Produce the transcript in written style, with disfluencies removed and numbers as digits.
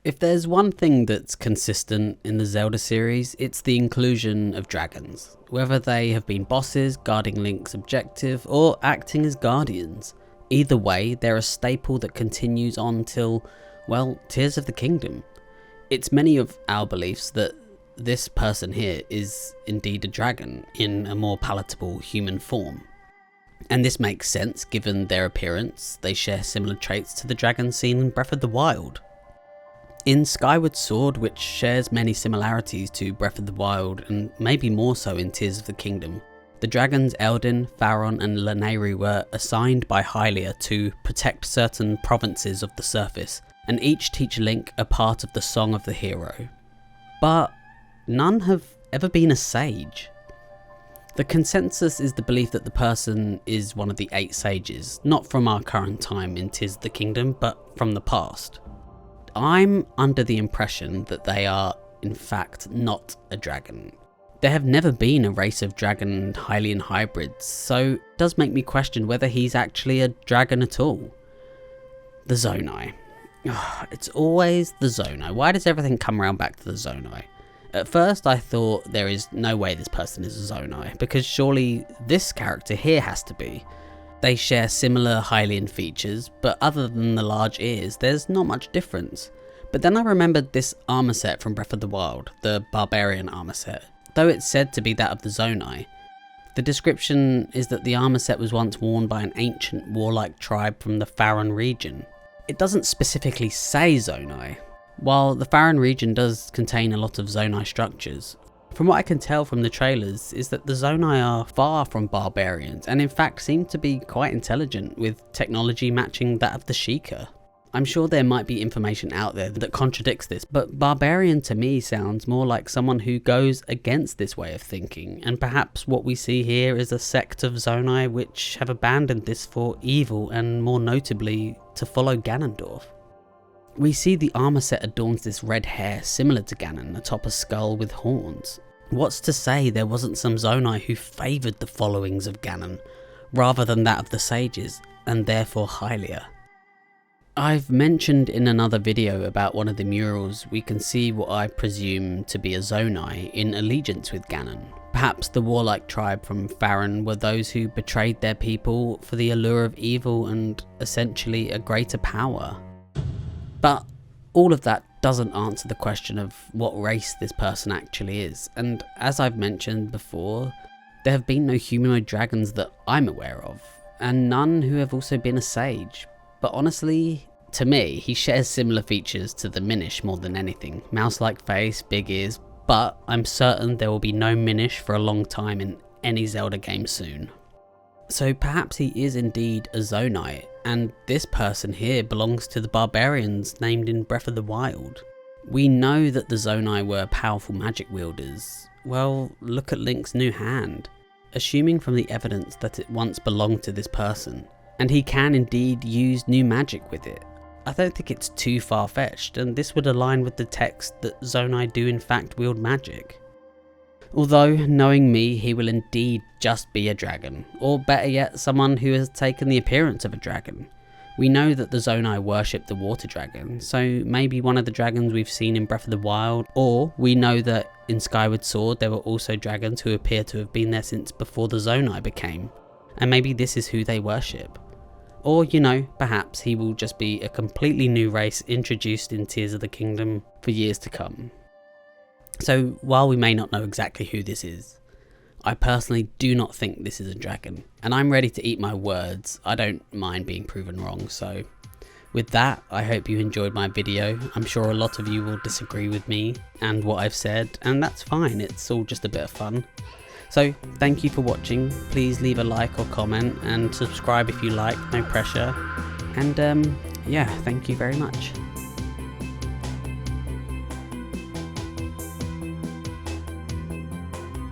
If there's one thing that's consistent in the Zelda series, it's the inclusion of dragons. Whether they have been bosses, guarding Link's objective, or acting as guardians. Either way, they're a staple that continues on till, well, Tears of the Kingdom. It's many of our beliefs that this person here is indeed a dragon in a more palatable human form. And this makes sense given their appearance. They share similar traits to the dragons seen in Breath of the Wild. In Skyward Sword, which shares many similarities to Breath of the Wild, and maybe more so in Tears of the Kingdom, the dragons Eldin, Faron and Lanayru were assigned by Hylia to protect certain provinces of the surface, and each teach Link a part of the Song of the Hero. But none have ever been a sage. The consensus is the belief that the person is one of the 8 sages, not from our current time in Tears of the Kingdom, but from the past. I'm under the impression that they are, in fact, not a dragon. There have never been a race of dragon and Hylian hybrids, so it does make me question whether he's actually a dragon at all. The Zonai. It's always the Zonai. Why does everything come around back to the Zonai? At first I thought there is no way this person is a Zonai, because surely this character here has to be. They share similar Hylian features, but other than the large ears, there's not much difference. But then I remembered this armor set from Breath of the Wild, the Barbarian armor set. Though it's said to be that of the Zonai, the description is that the armor set was once worn by an ancient warlike tribe from the Faron region. It doesn't specifically say Zonai, while the Faron region does contain a lot of Zonai structures. From what I can tell from the trailers is that the Zonai are far from barbarians and in fact seem to be quite intelligent, with technology matching that of the Sheikah. I'm sure there might be information out there that contradicts this, but barbarian to me sounds more like someone who goes against this way of thinking, and perhaps what we see here is a sect of Zonai which have abandoned this for evil and more notably to follow Ganondorf. We see the armor set adorns this red hair similar to Ganon atop a skull with horns. What's to say there wasn't some Zonai who favoured the followings of Ganon, rather than that of the sages, and therefore Hylia? I've mentioned in another video about one of the murals we can see what I presume to be a Zonai in allegiance with Ganon. Perhaps the warlike tribe from Faron were those who betrayed their people for the allure of evil and essentially a greater power. But all of that doesn't answer the question of what race this person actually is, and as I've mentioned before, there have been no humanoid dragons that I'm aware of, and none who have also been a sage. But honestly, to me, he shares similar features to the Minish more than anything. Mouse-like face, big ears, but I'm certain there will be no Minish for a long time in any Zelda game soon. So perhaps he is indeed a Zonai, and this person here belongs to the barbarians named in Breath of the Wild. We know that the Zonai were powerful magic wielders. Well, look at Link's new hand. Assuming from the evidence that it once belonged to this person, and he can indeed use new magic with it, I don't think it's too far-fetched, and this would align with the text that Zonai do in fact wield magic. Although, knowing me, he will indeed just be a dragon, or better yet, someone who has taken the appearance of a dragon. We know that the Zonai worship the water dragon, so maybe one of the dragons we've seen in Breath of the Wild, or we know that in Skyward Sword there were also dragons who appear to have been there since before the Zonai became, and maybe this is who they worship. Or, you know, perhaps he will just be a completely new race introduced in Tears of the Kingdom for years to come. So, while we may not know exactly who this is, I personally do not think this is a dragon, and I'm ready to eat my words. I don't mind being proven wrong, so with that, I hope you enjoyed my video. I'm sure a lot of you will disagree with me and what I've said, and that's fine, it's all just a bit of fun. So, thank you for watching. Please leave a like or comment, and subscribe if you like, no pressure. And yeah, thank you very much.